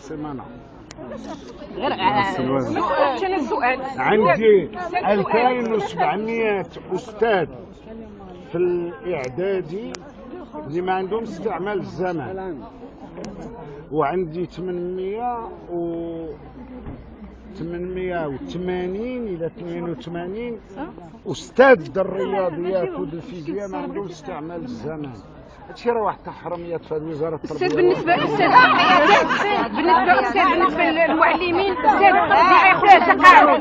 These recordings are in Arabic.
سيمانة غير السؤال عندي 2700 أستاذ في الإعدادي اللي ما عندهم استعمال الزمان، وعندي 880 إلى 82 أستاذ الرياضيات والفيزياء ما عندهم استعمال الزمان. هادشي راه واحد التحرميات في وزارة التربية. أستاذ بالنسبة للمعلمين أستاذ ياخذ التقاعد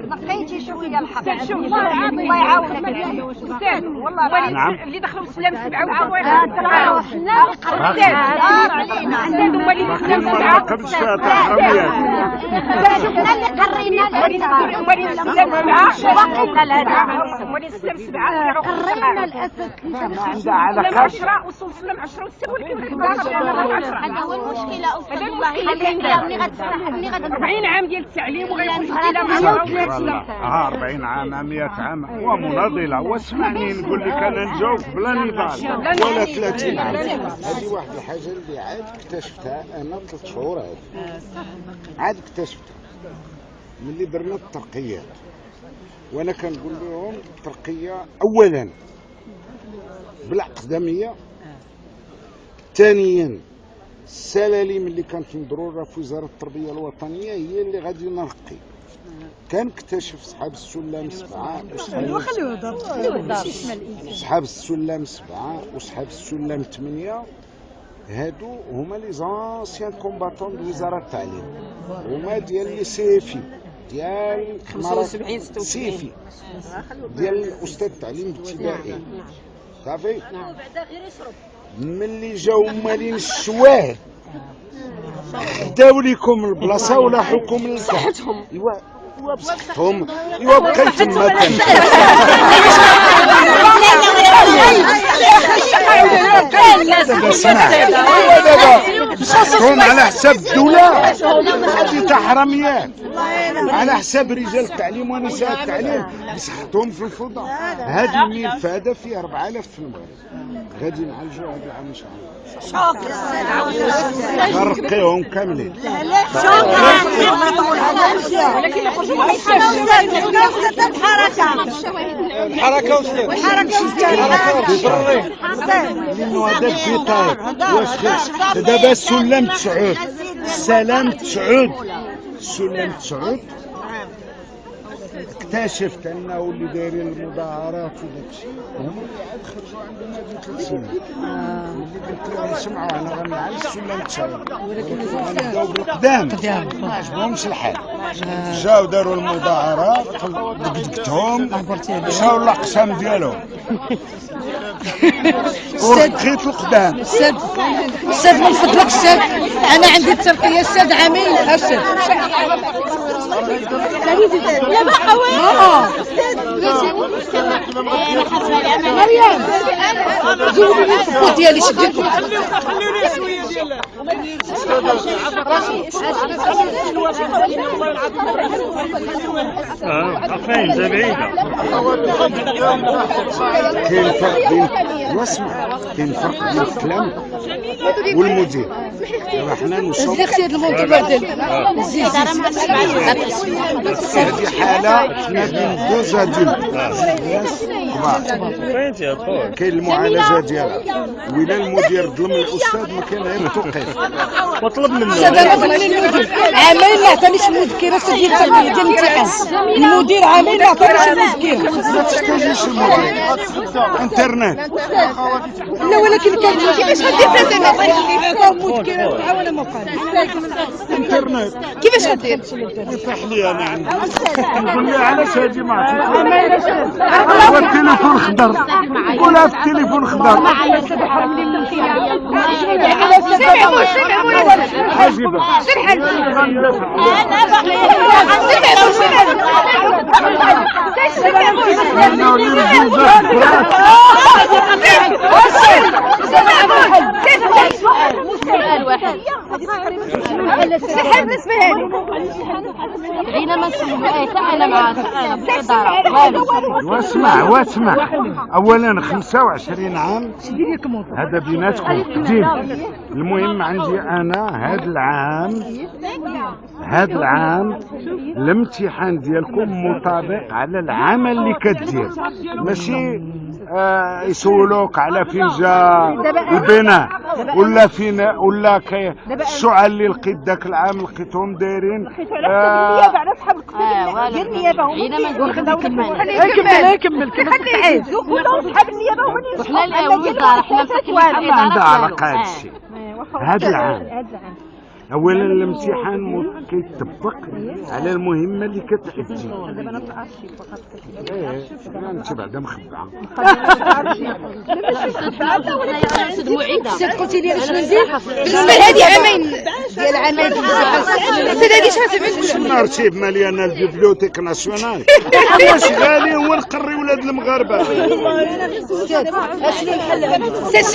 نقيتي شويه الحق الله يعاونك أستاذ والله اللي دخلوا السلام 7 ما قبلش فيها تحرميات. شفنا اللي قرينا قرينا الاسد عندها علاقة 10 وصلنا ل 10 وسبوا لك هذا هو المشكله استاذ الله يخليك. ملي غتسمح 40 عام ديال التعليم وغيخرج الى 40 عام 100 عام هو مناضله. واسمعني نقول لك انا نجاوب بلا نضال ولا 30 عام. هذه واحد الحاجه اللي عاد اكتشفتها انا 3 شهور عاد اكتشفتها ملي درنا الترقيات. وانا كنقول لهم الترقيه اولا بالاقدميه، ثانيا السلالم اللي كانت مضروره في وزاره التربيه الوطنيه هي اللي غادي نرقي. كان اكتشف صحاب السلم 7 صحاب السلم 7 وصحاب السلم 8 هادو هما لي زانسيان كومباتون دو وزاره التعليم، هما ديال لي سيفي ديال 75 سيفي ديال الاستاذ التعليم الابتدائي صافي. ملي جاو مالين الشواهد خداو لكم البلاصه ولا حكم لصحتهم. ايوا بصحتهم ايوا بقيت تما بصحتهم على حساب الدوله. هذه تحرميات على حساب رجال التعليم ونساء التعليم بصحتهم في الفضاء. هذه ملفاده فيها 4000 في المغرب غادي نعالجوا هذا العام ان شاء الله. نرقيهم كاملين. الحركه لانه هذا الديتاي واش دابا السلم 9 السلام 9 السلم 9 اكتشفت انه اللي دايرين المظاهرات وداكشي هما اللي عاد خرجوا عندهم هذه 3 سنين. اللي قلت لهم سمعوا انا غنعلي السلم 9 ولكن غنبداو بالقدام ما عجبهمش الحال. جاو داروا المظاهرات دقدقتهم مشاو للاقسام ديالهم ورقيت القدام. استاذ من فضلك استاذ انا عندي الترقيه استاذ عامين استاذ لا ما حوالي مريم جيبوا لي الفوت ديالي شديت خليوني شويه ديال فين بعيده. كاين فرق بين واسمع كاين فرق بين الكلام والمدير. دابا حنا نوصلوا هذا الموضوع بدل هذه حاله حنا بين دوز هادين كاين المعالجه ديالها. وإلا المدير ظلم الاستاذ ما كاين غير توقيف وطلب منه. استاذ انا ظلمني المدير عامين ما عطانيش المذكره ديال التربيه ديال الامتحان. المدير عامين ما عطانيش المذكره. ما تحتاجيش المدير انترنت. لا ولكن كان كيفاش غدير انا عطاو المذكره ولا ما بقاش انترنت كيفاش غدير؟ يفتح لي انا عندي نقول لها علاش هادي ما عرفتش. هو التليفون خضر قولها في التليفون خضر عجيبه. سحب بالنسبه لي غينا ما نسمعوا انا مع الاداره. واسمع اولا 25 عام هذا بيناتكم قديم. المهم عندي انا هذا العام الامتحان ديالكم مطابق على العمل اللي كدير، ماشي يسولوك على فين جا البناء ولا فين ولا الشعل اللي لقيت ذاك العام لقيتهم دايرين النيابه على اصحاب القسم ديال النيابه هما كمل كلهم اصحاب النيابه هما اللي وحنا الوزاره حنا مساكين ما عندها علاقه هذا الشيء. هذا العام اولا الامتحان كيطبق على المهمه اللي كتأدي. انت بعدا مخبعه. قلتي لي شنو نزيد بالنسبه لهذه عامين ديال عامين هذه شحال الارشيف مالي انا البيبليوتيك ناسيونال واش غالي هو نقري ولاد المغاربه. شي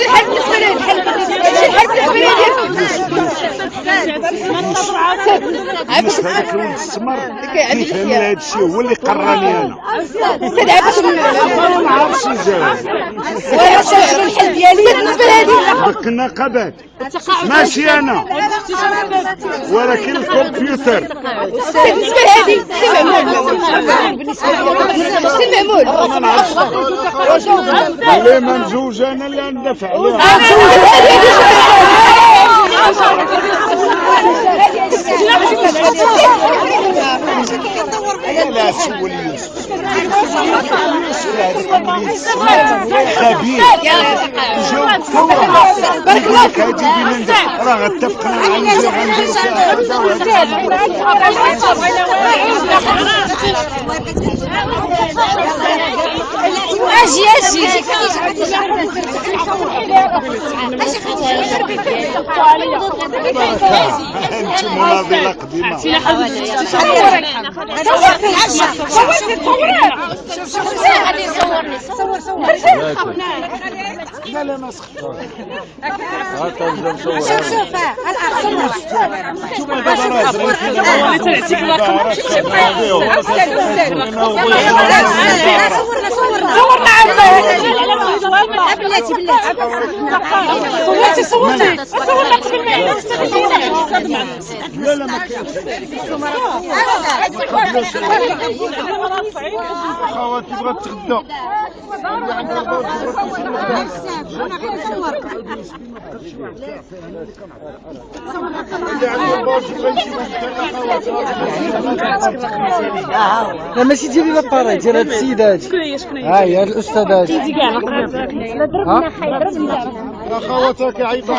الحل بالنسبه لهذا الحل علاش هذاك ولد السمر كيفهم هذا الشيء هو اللي قراني انا. ما عرفتش نجاوب. وانا شنو الحل ديالي بالنسبه لهذه دك النقابات ماشي انا ولكن الكمبيوتر. بالنسبه لهذه سي معمول بالنسبه لي سي معمول ما نعرفش اللي ما مزوج انا اللي ندافع عليها. لا سول يوسف خبير جاوب فورا بالك هادي بين راه غتفقنا على اللي اجي انت مناضله قديمه. لا لا ما سخفش. شوف بلاتي صورتي لا لا ما كاينش. خواتي بغات تغدا. لا ماشي ديالي لاباري ديال هاد السيد هادي. ها هي هاد الاستاذ هادي. خواتك عيطوا